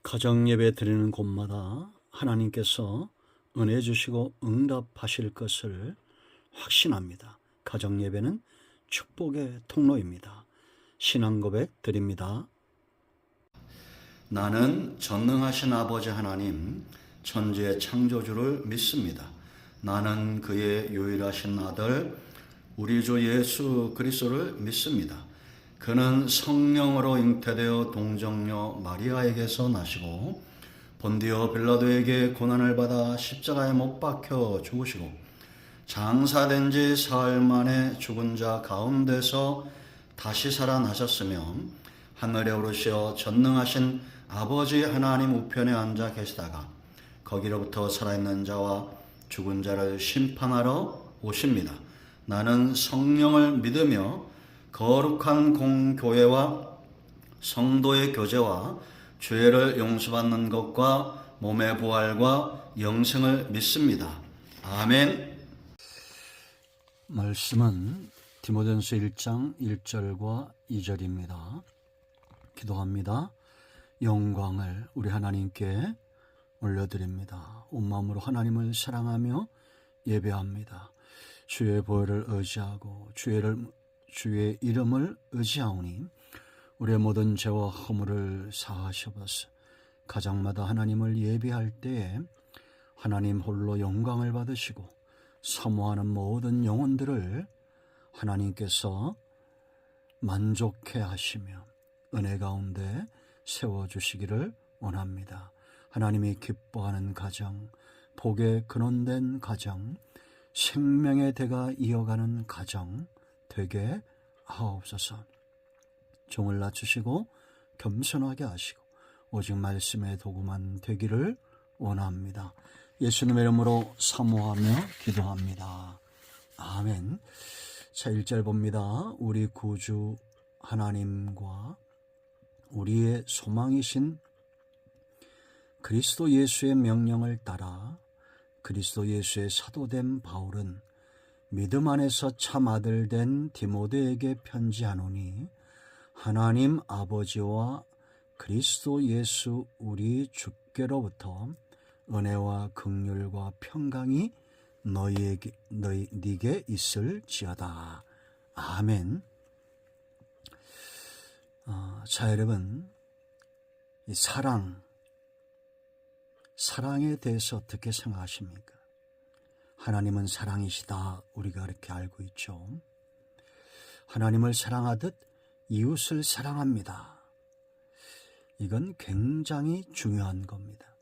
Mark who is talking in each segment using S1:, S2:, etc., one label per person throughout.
S1: 가정 예배 드리는 곳마다 하나님께서 은혜 주시고 응답하실 것을 확신합니다. 가정 예배는 축복의 통로입니다. 신앙 고백 드립니다. 나는 전능하신 아버지 하나님, 천지의 창조주를 믿습니다. 나는 그의 유일하신 아들, 우리 주 예수 그리스도를 믿습니다. 그는 성령으로 잉태되어 동정녀 마리아에게서 나시고 본디오 빌라도에게 고난을 받아 십자가에 못 박혀 죽으시고 장사된 지 사흘 만에 죽은 자 가운데서 다시 살아나셨으며 하늘에 오르시어 전능하신 아버지 하나님 우편에 앉아 계시다가 거기로부터 살아있는 자와 죽은 자를 심판하러 오십니다. 나는 성령을 믿으며 거룩한 공교회와 성도의 교제와 죄를 용서받는 것과 몸의 부활과 영생을 믿습니다. 아멘. 말씀은 디모데전서 1장 1절과 2절입니다. 기도합니다. 영광을 우리 하나님께 올려드립니다. 온 마음으로 하나님을 사랑하며 예배합니다. 주의 보혈을 의지하고 주의 이름을 의지하오니 우리의 모든 죄와 허물을 사하셔서 가정마다 하나님을 예배할 때에 하나님 홀로 영광을 받으시고 사모하는 모든 영혼들을 하나님께서 만족해 하시며 은혜 가운데 세워주시기를 원합니다. 하나님이 기뻐하는 가정, 복의 근원된 가정, 생명의 대가 이어가는 가정 되게 하옵소서. 종을 낮추시고 겸손하게 하시고 오직 말씀의 도구만 되기를 원합니다. 예수님의 이름으로 사모하며 기도합니다. 아멘. 자, 1절 봅니다. 우리 구주 하나님과 우리의 소망이신 그리스도 예수의 명령을 따라 그리스도 예수의 사도된 바울은 믿음 안에서 참 아들 된 디모데에게 편지하노니 하나님 아버지와 그리스도 예수 우리 주께로부터 은혜와 긍휼과 평강이 너희에게 있을지어다. 아멘. 자, 여러분, 이 사랑에 대해서 어떻게 생각하십니까? 하나님은 사랑이시다. 우리가 그렇게 알고 있죠. 하나님을 사랑하듯 이웃을 사랑합니다. 이건 굉장히 중요한 겁니다.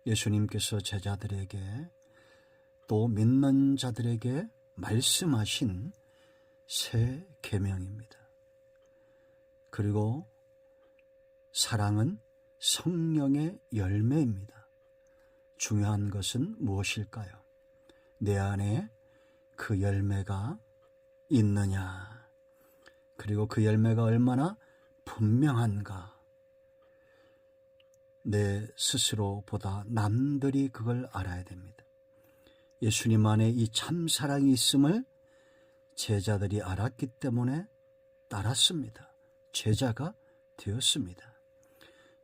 S1: 예수님께서 제자들에게 또 믿는 자들에게 말씀하신 새 계명입니다. 그리고 사랑은 성령의 열매입니다. 중요한 것은 무엇일까요? 내 안에 그 열매가 있느냐, 그리고 그 열매가 얼마나 분명한가, 내 스스로보다 남들이 그걸 알아야 됩니다. 예수님 안에 이 참사랑이 있음을 제자들이 알았기 때문에 따랐습니다. 제자가 되었습니다.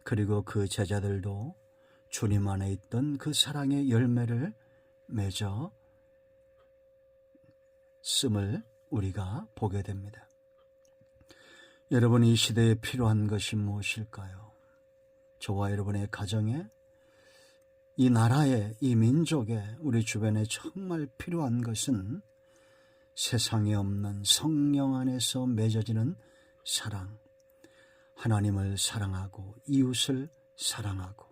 S1: 그리고 그 제자들도 주님 안에 있던 그 사랑의 열매를 맺어 씀을 우리가 보게 됩니다. 여러분, 이 시대에 필요한 것이 무엇일까요? 저와 여러분의 가정에, 이 나라에, 이 민족에, 우리 주변에 정말 필요한 것은 세상에 없는 성령 안에서 맺어지는 사랑, 하나님을 사랑하고 이웃을 사랑하고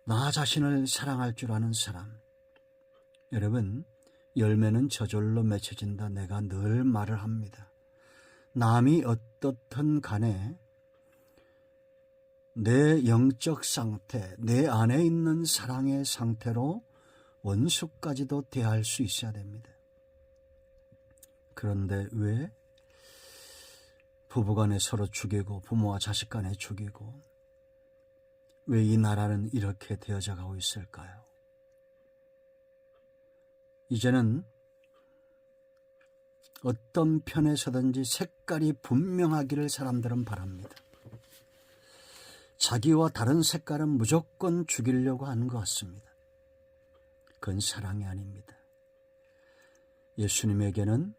S1: 나 자신을 사랑할 줄 아는 사람. 여러분, 열매는 저절로 맺혀진다. 내가 늘 말을 합니다. 남이 어떻든 간에 내 영적 상태, 내 안에 있는 사랑의 상태로 원수까지도 대할 수 있어야 됩니다. 그런데 왜 부부간에 서로 죽이고 부모와 자식 간에 죽이고 왜 이 나라는 이렇게 되어져 가고 있을까요? 이제는 어떤 편에 서든지 색깔이 분명하기를 사람들은 바랍니다. 자기와 다른 색깔은 무조건 죽이려고 하는 것 같습니다. 그건 사랑이 아닙니다. 예수님에게는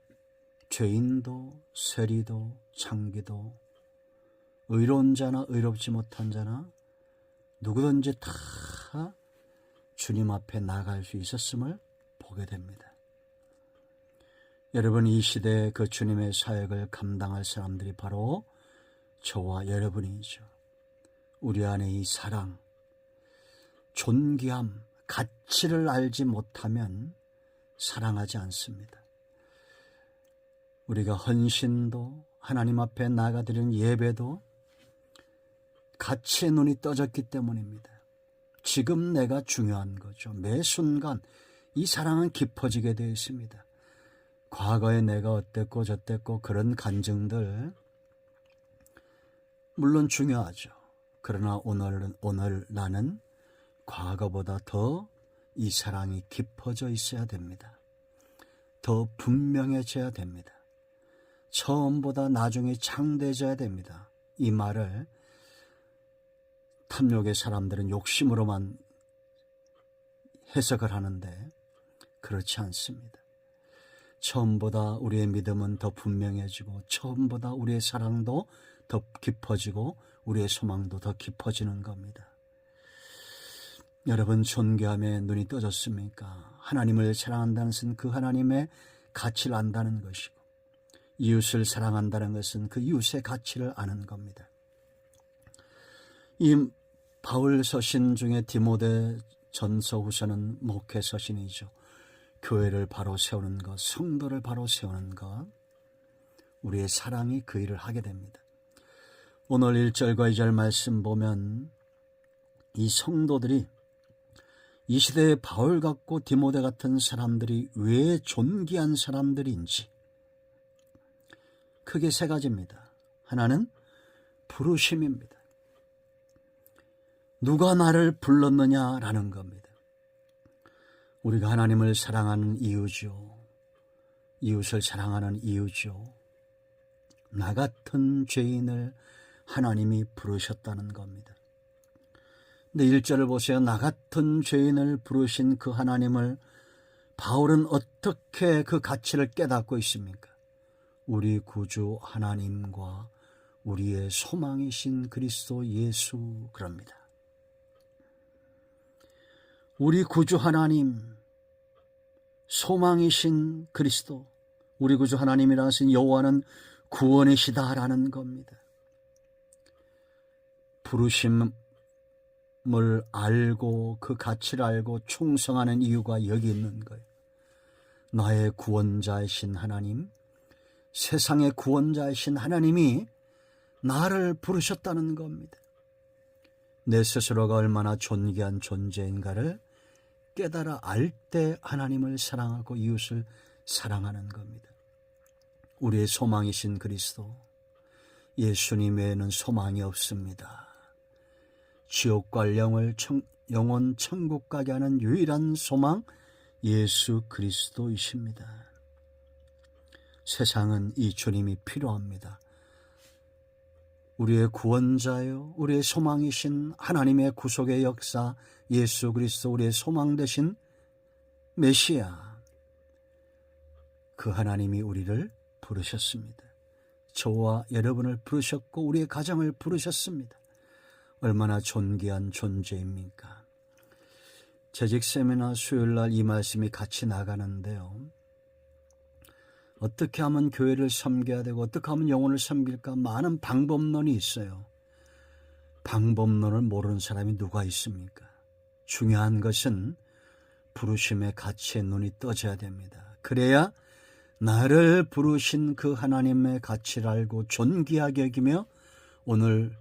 S1: 죄인도 세리도 창기도 의로운 자나 의롭지 못한 자나 누구든지 다 주님 앞에 나갈 수 있었음을 보게 됩니다. 여러분, 이 시대에 그 주님의 사역을 감당할 사람들이 바로 저와 여러분이죠. 우리 안에 이 사랑, 존귀함, 가치를 알지 못하면 사랑하지 않습니다. 우리가 헌신도 하나님 앞에 나아가드리는 예배도 가치의 눈이 떠졌기 때문입니다. 지금 내가 중요한 거죠. 매 순간 이 사랑은 깊어지게 되어 있습니다. 과거에 내가 어땠고 저땠고 그런 간증들 물론 중요하죠. 그러나 오늘 나는 과거보다 더 이 사랑이 깊어져 있어야 됩니다. 더 분명해져야 됩니다. 처음보다 나중에 창대해져야 됩니다. 이 말을 탐욕의 사람들은 욕심으로만 해석을 하는데 그렇지 않습니다. 처음보다 우리의 믿음은 더 분명해지고 처음보다 우리의 사랑도 더 깊어지고 우리의 소망도 더 깊어지는 겁니다. 여러분, 존귀함에 눈이 떠졌습니까? 하나님을 사랑한다는 것은 그 하나님의 가치를 안다는 것이고 이웃을 사랑한다는 것은 그 이웃의 가치를 아는 겁니다. 이 바울 서신 중에 디모데 전서 후서는 목회 서신이죠. 교회를 바로 세우는 것, 성도를 바로 세우는 것, 우리의 사랑이 그 일을 하게 됩니다. 오늘 1절과 2절 말씀 보면 이 성도들이 이 시대의 바울 같고 디모데 같은 사람들이 왜 존귀한 사람들인지 크게 세 가지입니다. 하나는 부르심입니다. 누가 나를 불렀느냐라는 겁니다. 우리가 하나님을 사랑하는 이유죠. 이웃을 사랑하는 이유죠. 나 같은 죄인을 하나님이 부르셨다는 겁니다. 근데 1절을 보세요. 나 같은 죄인을 부르신 그 하나님을 바울은 어떻게 그 가치를 깨닫고 있습니까? 우리 구주 하나님과 우리의 소망이신 그리스도 예수, 그럽니다. 우리 구주 하나님, 소망이신 그리스도, 우리 구주 하나님이라 하신 여호와는 구원이시다라는 겁니다. 부르심을 알고 그 가치를 알고 충성하는 이유가 여기 있는 거예요. 나의 구원자이신 하나님, 세상의 구원자이신 하나님이 나를 부르셨다는 겁니다. 내 스스로가 얼마나 존귀한 존재인가를 깨달아 알 때 하나님을 사랑하고 이웃을 사랑하는 겁니다. 우리의 소망이신 그리스도, 예수님 외에는 소망이 없습니다. 지옥과 영혼 천국 가게 하는 유일한 소망, 예수 그리스도이십니다. 세상은 이 주님이 필요합니다. 우리의 구원자요, 우리의 소망이신 하나님의 구속의 역사, 예수 그리스도, 우리의 소망 되신 메시아, 그 하나님이 우리를 부르셨습니다. 저와 여러분을 부르셨고 우리의 가정을 부르셨습니다. 얼마나 존귀한 존재입니까? 재직 세미나 수요일날 이 말씀이 같이 나가는데요. 어떻게 하면 교회를 섬겨야 되고 어떻게 하면 영혼을 섬길까, 많은 방법론이 있어요. 방법론을 모르는 사람이 누가 있습니까? 중요한 것은 부르심의 가치에 눈이 떠져야 됩니다. 그래야 나를 부르신 그 하나님의 가치를 알고 존귀하게 여기며 오늘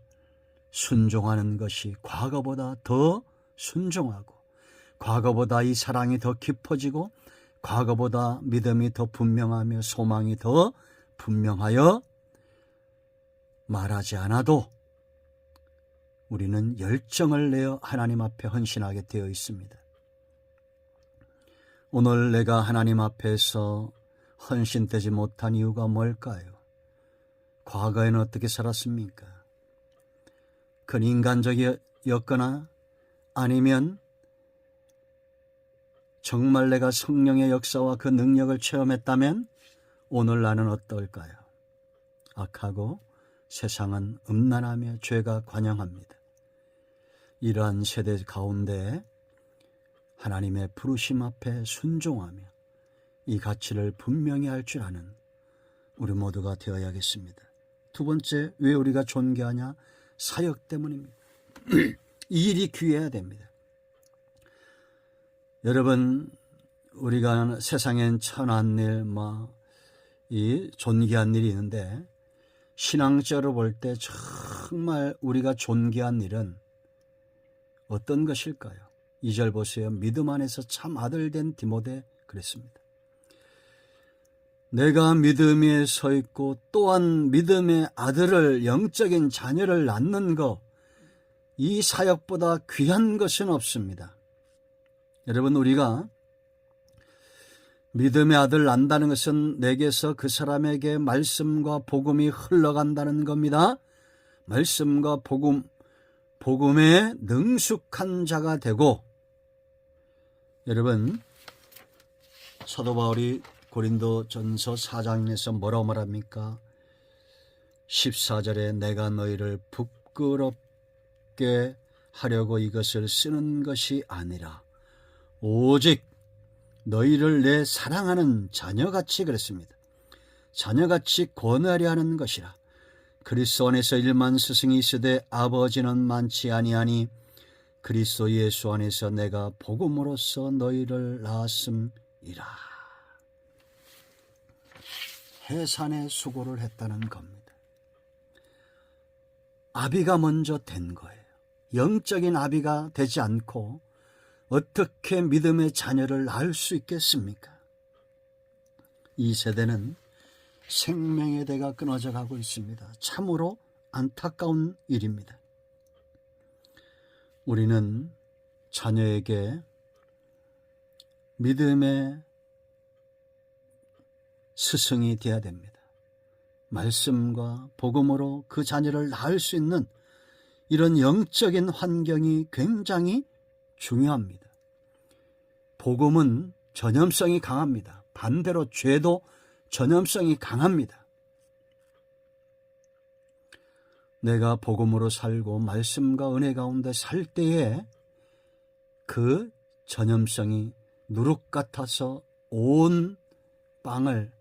S1: 순종하는 것이 과거보다 더 순종하고 과거보다 이 사랑이 더 깊어지고 과거보다 믿음이 더 분명하며 소망이 더 분명하여 말하지 않아도 우리는 열정을 내어 하나님 앞에 헌신하게 되어 있습니다. 오늘 내가 하나님 앞에서 헌신되지 못한 이유가 뭘까요? 과거에는 어떻게 살았습니까? 그건 인간적이었거나 아니면 정말 내가 성령의 역사와 그 능력을 체험했다면 오늘 나는 어떨까요? 악하고 세상은 음란하며 죄가 관영합니다. 이러한 세대 가운데 하나님의 부르심 앞에 순종하며 이 가치를 분명히 알 줄 아는 우리 모두가 되어야겠습니다. 두 번째, 왜 우리가 존귀하냐? 사역 때문입니다. 이 일이 귀해야 됩니다. 여러분, 우리가 세상엔 천한 일, 이 존귀한 일이 있는데 신앙적으로 볼 때 정말 우리가 존귀한 일은 어떤 것일까요? 2절 보세요. 믿음 안에서 참 아들 된 디모데 그랬습니다. 내가 믿음 위에 서 있고 또한 믿음의 아들을 영적인 자녀를 낳는 것, 이 사역보다 귀한 것은 없습니다. 여러분, 우리가 믿음의 아들 낳는다는 것은 내게서 그 사람에게 말씀과 복음이 흘러간다는 겁니다. 말씀과 복음에 능숙한 자가 되고, 여러분, 사도 바울이 고린도전서 4장에서 뭐라고 말합니까? 14절에 내가 너희를 부끄럽게 하려고 이것을 쓰는 것이 아니라 오직 너희를 내 사랑하는 자녀같이 그랬습니다. 자녀같이 권하려 하는 것이라. 그리스도 안에서 1만 스승이 있으되 아버지는 많지 아니하니 그리스도 예수 안에서 내가 복음으로써 너희를 낳았음이라. 해산의 수고를 했다는 겁니다. 아비가 먼저 된 거예요. 영적인 아비가 되지 않고 어떻게 믿음의 자녀를 낳을 수 있겠습니까? 이 세대는 생명의 대가 끊어져 가고 있습니다. 참으로 안타까운 일입니다. 우리는 자녀에게 믿음의 스승이 되어야 됩니다. 말씀과 복음으로 그 자녀를 낳을 수 있는 이런 영적인 환경이 굉장히 중요합니다. 복음은 전염성이 강합니다. 반대로 죄도 전염성이 강합니다. 내가 복음으로 살고 말씀과 은혜 가운데 살 때에 그 전염성이 누룩 같아서 온 빵을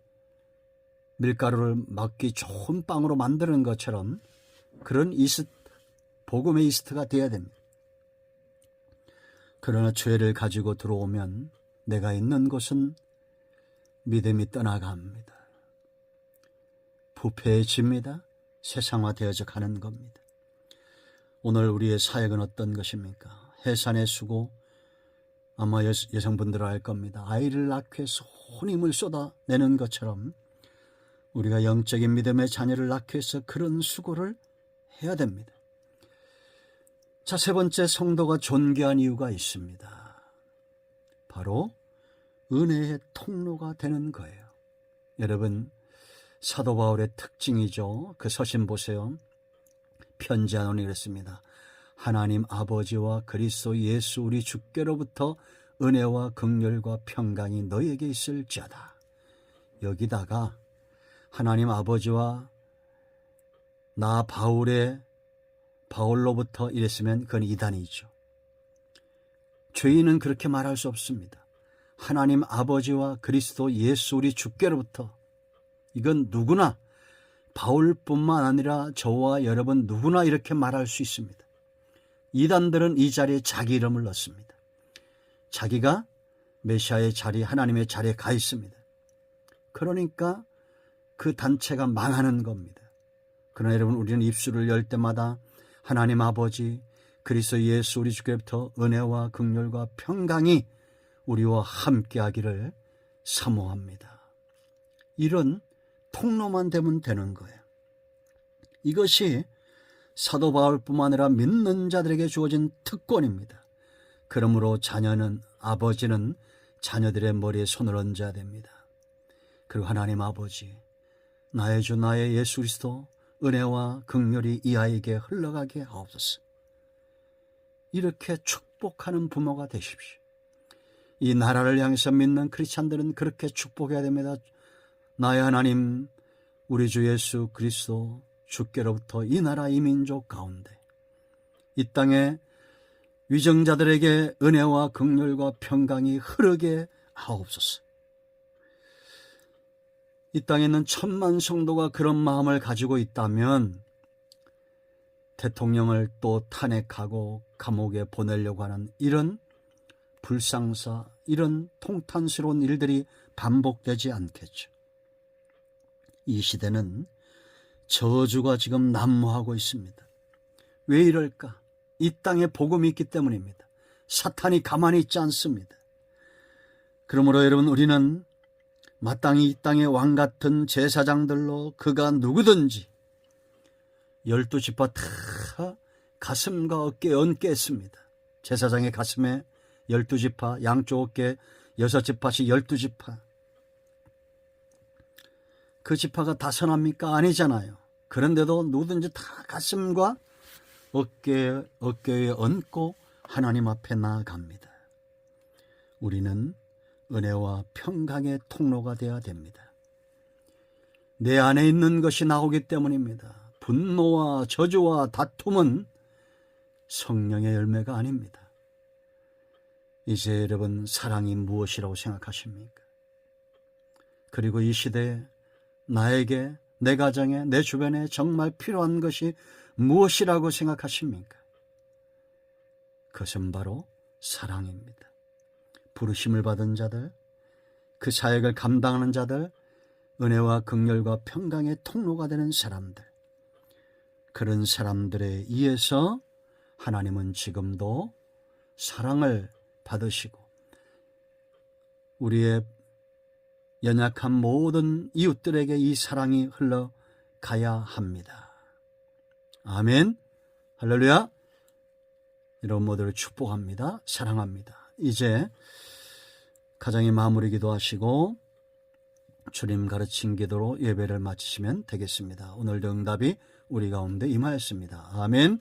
S1: 밀가루를 먹기 좋은 빵으로 만드는 것처럼 그런 복음의 이스트가 되어야 됩니다. 그러나 죄를 가지고 들어오면 내가 있는 곳은 믿음이 떠나갑니다. 부패해집니다. 세상화되어져 가는 겁니다. 오늘 우리의 사역은 어떤 것입니까? 해산의 수고, 아마 여성분들은 알 겁니다. 아이를 낳기 위해서 온 힘을 쏟아내는 것처럼 우리가 영적인 믿음의 자녀를 낳기 위해서 그런 수고를 해야 됩니다. 자, 세 번째, 성도가 존귀한 이유가 있습니다. 바로 은혜의 통로가 되는 거예요. 여러분, 사도 바울의 특징이죠. 그 서신 보세요. 편지하노니 그랬습니다. 하나님 아버지와 그리스도 예수 우리 주께로부터 은혜와 긍휼과 평강이 너희에게 있을지어다. 여기다가 하나님 아버지와 나 바울로부터 이랬으면 그건 이단이죠. 죄인은 그렇게 말할 수 없습니다. 하나님 아버지와 그리스도 예수 우리 주께로부터, 이건 누구나, 바울뿐만 아니라 저와 여러분 누구나 이렇게 말할 수 있습니다. 이단들은 이 자리에 자기 이름을 넣습니다. 자기가 메시아의 자리, 하나님의 자리에 가 있습니다. 그러니까 그 단체가 망하는 겁니다. 그러나 여러분, 우리는 입술을 열 때마다 하나님 아버지, 그리스도 예수 우리 주께로부터 은혜와 긍휼과 평강이 우리와 함께하기를 사모합니다. 이런 통로만 되면 되는 거예요. 이것이 사도 바울뿐만 아니라 믿는 자들에게 주어진 특권입니다. 그러므로 아버지는 자녀들의 머리에 손을 얹어야 됩니다. 그리고 하나님 아버지, 나의 주 나의 예수 그리스도 은혜와 긍휼이 이 아이에게 흘러가게 하옵소서. 이렇게 축복하는 부모가 되십시오. 이 나라를 향해서 믿는 크리스찬들은 그렇게 축복해야 됩니다. 나의 하나님, 우리 주 예수 그리스도 주께로부터 이 나라 이 민족 가운데 이 땅에 위정자들에게 은혜와 긍휼과 평강이 흐르게 하옵소서. 이 땅에 있는 1000만 성도가 그런 마음을 가지고 있다면 대통령을 또 탄핵하고 감옥에 보내려고 하는 이런 불상사, 이런 통탄스러운 일들이 반복되지 않겠죠. 이 시대는 저주가 지금 난무하고 있습니다. 왜 이럴까? 이 땅에 복음이 있기 때문입니다. 사탄이 가만히 있지 않습니다. 그러므로 여러분, 우리는 마땅히 이 땅의 왕같은 제사장들로 그가 누구든지 12지파 다 가슴과 어깨에 얹게 했습니다. 제사장의 가슴에 12지파, 양쪽 어깨에 6지파씩 12지파. 그 지파가 다 선합니까? 아니잖아요. 그런데도 누구든지 다 가슴과 어깨에 얹고 하나님 앞에 나아갑니다. 우리는 은혜와 평강의 통로가 되어야 됩니다. 내 안에 있는 것이 나오기 때문입니다. 분노와 저주와 다툼은 성령의 열매가 아닙니다. 이제 여러분, 사랑이 무엇이라고 생각하십니까? 그리고 이 시대에 나에게, 내 가정에, 내 주변에 정말 필요한 것이 무엇이라고 생각하십니까? 그것은 바로 사랑입니다. 부르심을 받은 자들, 그 사역을 감당하는 자들, 은혜와 긍휼과 평강의 통로가 되는 사람들, 그런 사람들에 의해서 하나님은 지금도 사랑을 받으시고 우리의 연약한 모든 이웃들에게 이 사랑이 흘러가야 합니다. 아멘. 할렐루야. 여러분 모두를 축복합니다. 사랑합니다. 이제 가정의 마무리 기도하시고 주님 가르친 기도로 예배를 마치시면 되겠습니다. 오늘도 응답이 우리 가운데 임하였습니다. 아멘.